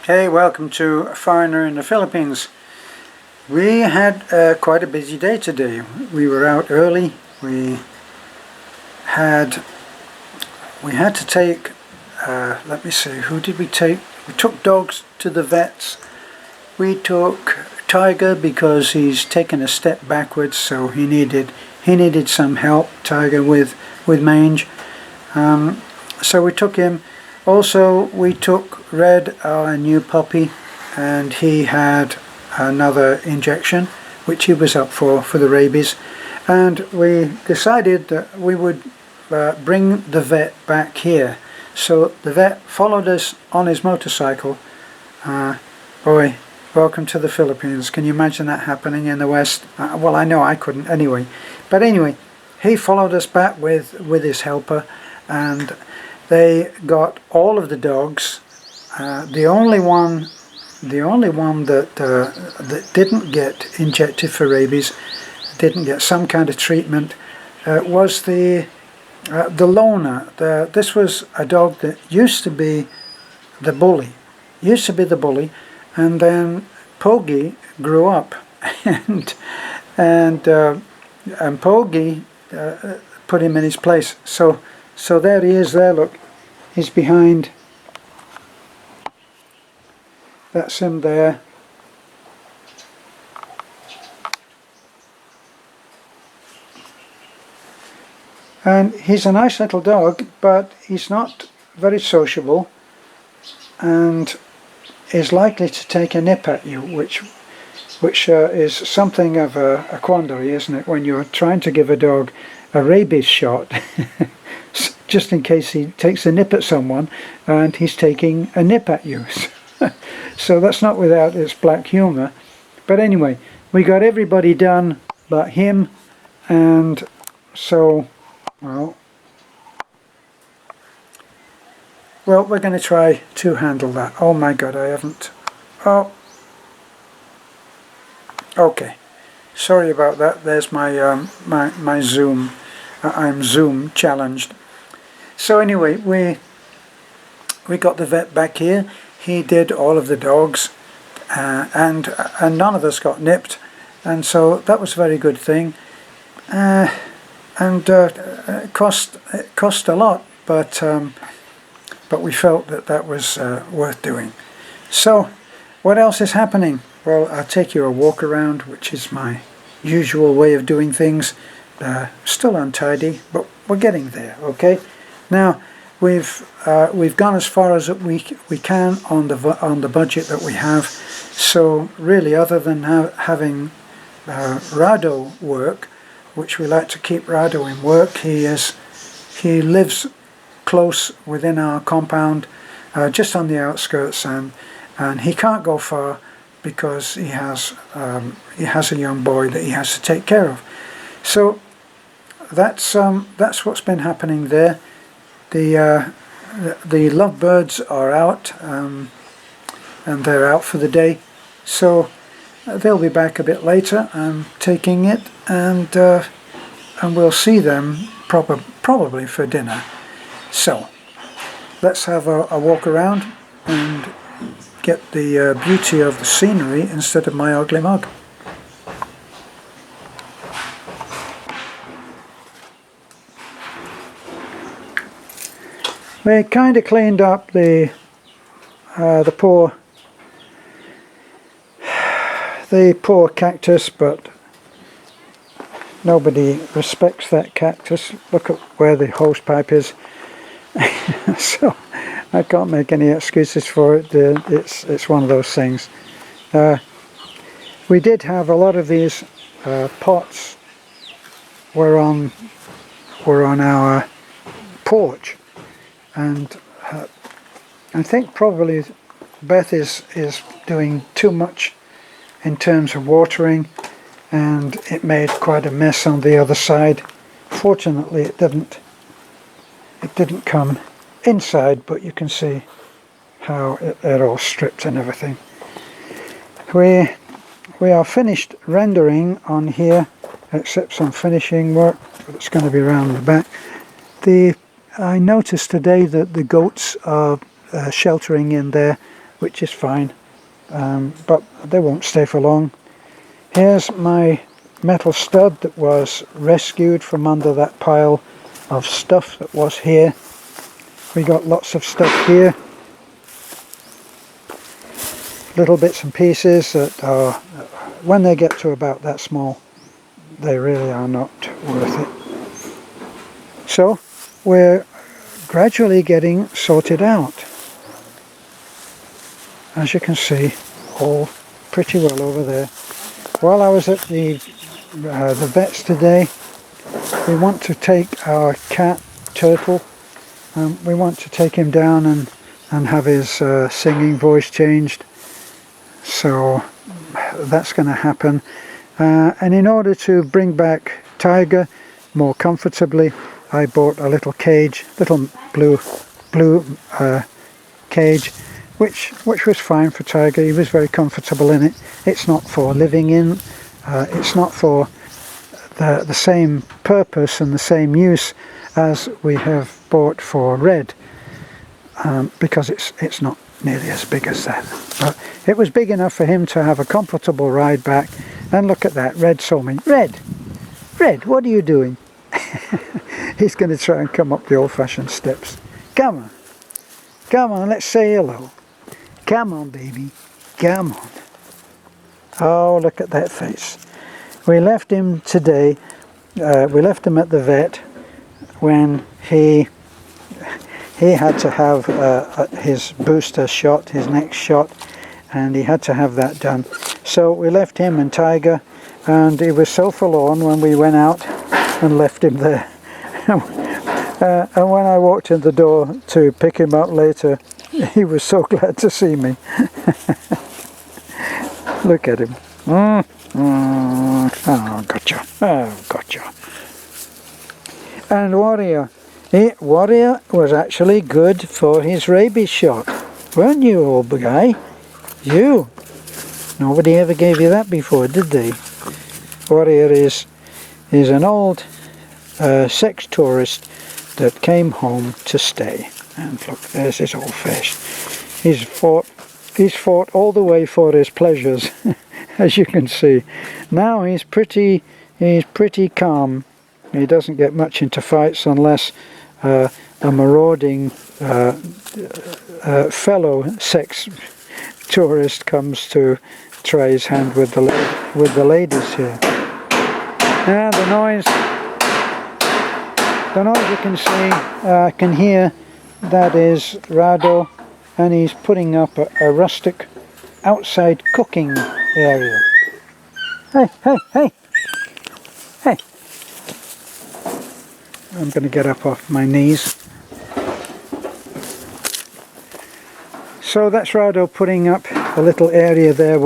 Hey, welcome to A Foreigner in the Philippines. We had quite a busy day today. We were out early. We had to take, let me see, who did we take? We took dogs to the vets. We took Tiger because he's taken a step backwards, so he needed some help, Tiger, with mange. So we took him. Also, we took Red, our new puppy, and he had another injection, which he was up for the rabies. And we decided that we would bring the vet back here. So the vet followed us on his motorcycle. Boy, welcome to the Philippines. Can you imagine that happening in the West? Well, I know I couldn't anyway. But anyway, he followed us back with his helper, and they got all of the dogs. The only one that didn't get injected for rabies, didn't get some kind of treatment, was the loner. This was a dog that used to be the bully, and then Poggy grew up, and Poggy put him in his place. So there he is there, look, he's behind, that's him there. And he's a nice little dog, but he's not very sociable and is likely to take a nip at you, which is something of a quandary, isn't it, when you're trying to give a dog a rabies shot. Just in case he takes a nip at someone, and he's taking a nip at you. So that's not without its black humour. But anyway, we got everybody done but him, and so, well, we're going to try to handle that. Oh my God, I haven't. Oh, okay. Sorry about that. There's my my Zoom. I'm Zoom challenged. So anyway, we got the vet back here. He did all of the dogs, and none of us got nipped, and so that was a very good thing. And it cost a lot, but we felt that was worth doing. So, what else is happening? Well, I'll take you a walk around, which is my usual way of doing things. Still untidy, but we're getting there. Okay. Now we've gone as far as we can on the budget that we have. So really, other than having Rado work, which we like to keep Rado in work, he lives close within our compound, just on the outskirts, and he can't go far because he has a young boy that he has to take care of. So that's what's been happening there. The lovebirds are out, and they're out for the day, so they'll be back a bit later. I'm taking it, and we'll see them probably for dinner. So let's have a walk around and get the beauty of the scenery instead of my ugly mug. We kind of cleaned up the poor cactus, but nobody respects that cactus. Look at where the hose pipe is. So I can't make any excuses for it. It's one of those things. We did have a lot of these pots were on our porch. And I think probably Beth is doing too much in terms of watering, and it made quite a mess on the other side. Fortunately, it didn't come inside, but you can see how it all stripped and everything. We are finished rendering on here, except some finishing work, but it's going to be around the back. I noticed today that the goats are sheltering in there. which is fine, but they won't stay for long. Here's my metal stud that was rescued from under that pile of stuff that was here. We got lots of stuff here, little bits and pieces that are, when they get to about that small, they really are not worth it. So we're gradually getting sorted out. As you can see, all pretty well over there. While I was at the vet's today, we want to take our cat, Turtle, we want to take him down and have his singing voice changed. So that's going to happen. And in order to bring back Tiger more comfortably, I bought a little cage, little blue cage, which was fine for Tiger. He was very comfortable in it. It's not for living in. It's not for the same purpose and the same use as we have bought for Red, because it's not nearly as big as that. But it was big enough for him to have a comfortable ride back. And look at that, Red saw me. Red, what are you doing? He's going to try and come up the old-fashioned steps. Come on, let's say hello. Come on, baby, come on. Oh, look at that face. We left him today, we left him at the vet when he had to have his booster shot, his next shot, and he had to have that done. So we left him and Tiger, and he was so forlorn when we went out and left him there. And when I walked in the door to pick him up later, he was so glad to see me. Look at him. Oh, gotcha. Oh, gotcha. And Warrior was actually good for his rabies shot, weren't you, old guy? You. Nobody ever gave you that before, did they? Warrior is an old sex tourist that came home to stay. And look, there's his old fish. He's fought all the way for his pleasures, as you can see. Now he's pretty calm. He doesn't get much into fights unless a marauding fellow sex tourist comes to try his hand with the ladies here. And the noise you can see, can hear, that is Rado, and he's putting up a rustic outside cooking area. Hey! I'm going to get up off my knees. So that's Rado putting up a little area there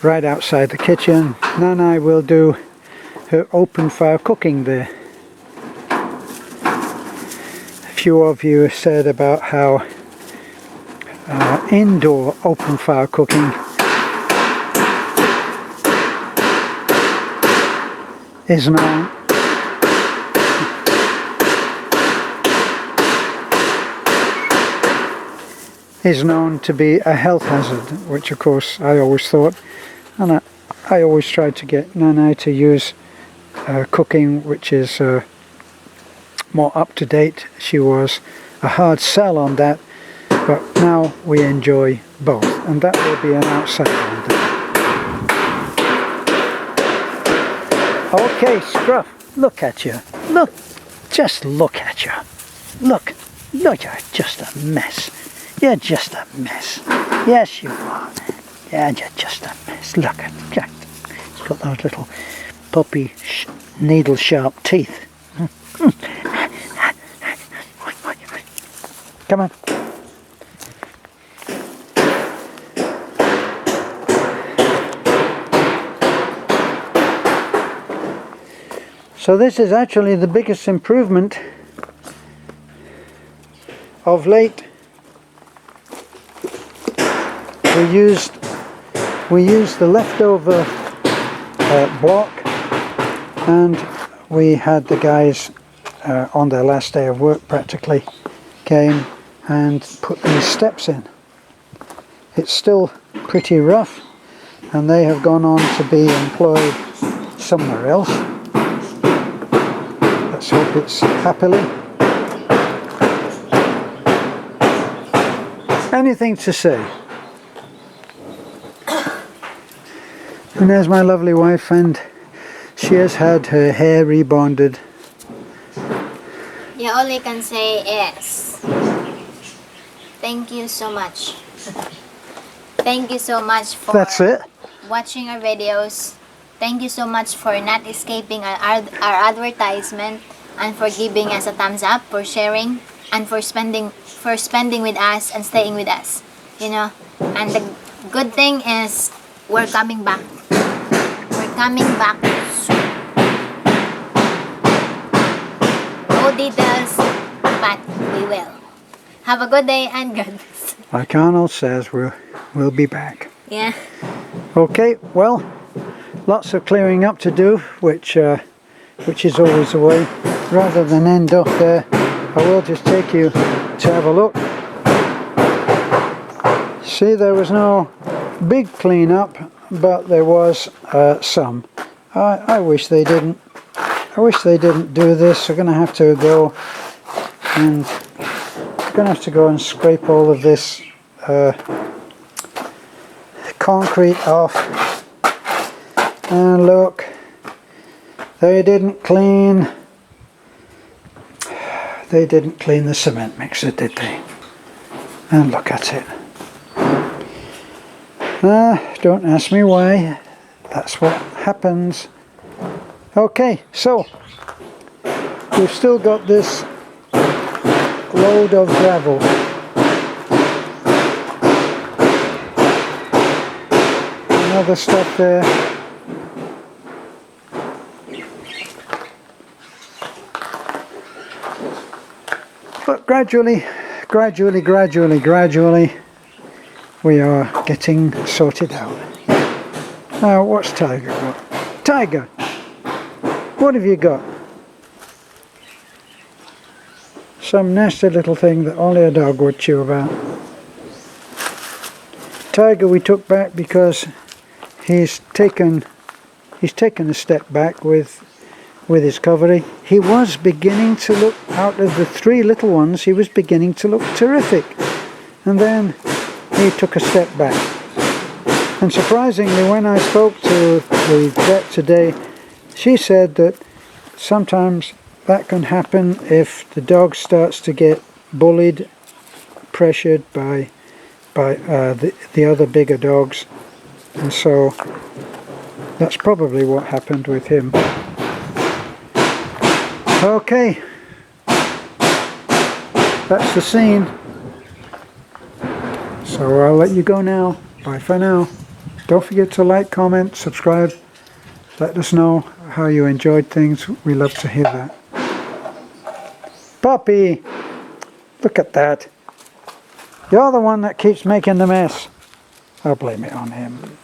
right outside the kitchen. Nanai will do her open fire cooking there. A few of you said about how indoor open fire cooking is known to be a health hazard, which of course I always thought, and I always tried to get Nanai to use cooking which is more up to date. She was a hard sell on that, but now we enjoy both, and that will be an outside one. Okay, Scruff, look at you. Look, just look at you. Look, you're just a mess. You're just a mess. Yes, you are. Yeah, you're just a mess. Look at Jack. He's got those little puppy needle sharp teeth. Come on. So this is actually the biggest improvement of late. We used the leftover block, and we had the guys on their last day of work practically came and put these steps in. it's still pretty rough, and they have gone on to be employed somewhere else. Let's hope it's happily. Anything to say? And there's my lovely wife, and she has had her hair rebonded. Yeah, all I can say is thank you so much. Thank you so much for That's it. watching our videos. Thank you so much for not escaping our advertisement, and for giving us a thumbs up, for sharing, and for spending with us and staying with us. You know, and the good thing is we're coming back. We're coming back soon. No details, but we will. Have a good day and God bless. Like Arnold says, we'll be back. Yeah. Okay, well, lots of clearing up to do, which is always the way. Rather than end up there, I will just take you to have a look. See, there was no big clean-up, but there was some. I wish they didn't. I wish they didn't do this. They're going to have to go and scrape all of this concrete off. And look, they didn't clean the cement mixer, did they? And look at it. Don't ask me why. That's what happens. Okay, so we've still got this load of gravel. And other stuff there. But gradually, we are getting sorted out. Now, what's Tiger got? Tiger, what have you got? Some nasty little thing that only a dog would chew about. Tiger we took back because he's taken a step back with his covering. He was beginning to look, out of the three little ones, he was beginning to look terrific. And then he took a step back. And surprisingly, when I spoke to the vet today, she said that sometimes that can happen if the dog starts to get bullied, pressured by the other bigger dogs. And so that's probably what happened with him. Okay, that's the scene. So I'll let you go now. Bye for now. Don't forget to like, comment, subscribe. Let us know how you enjoyed things. We love to hear that. Puppy! Look at that. You're the one that keeps making the mess. I'll blame it on him.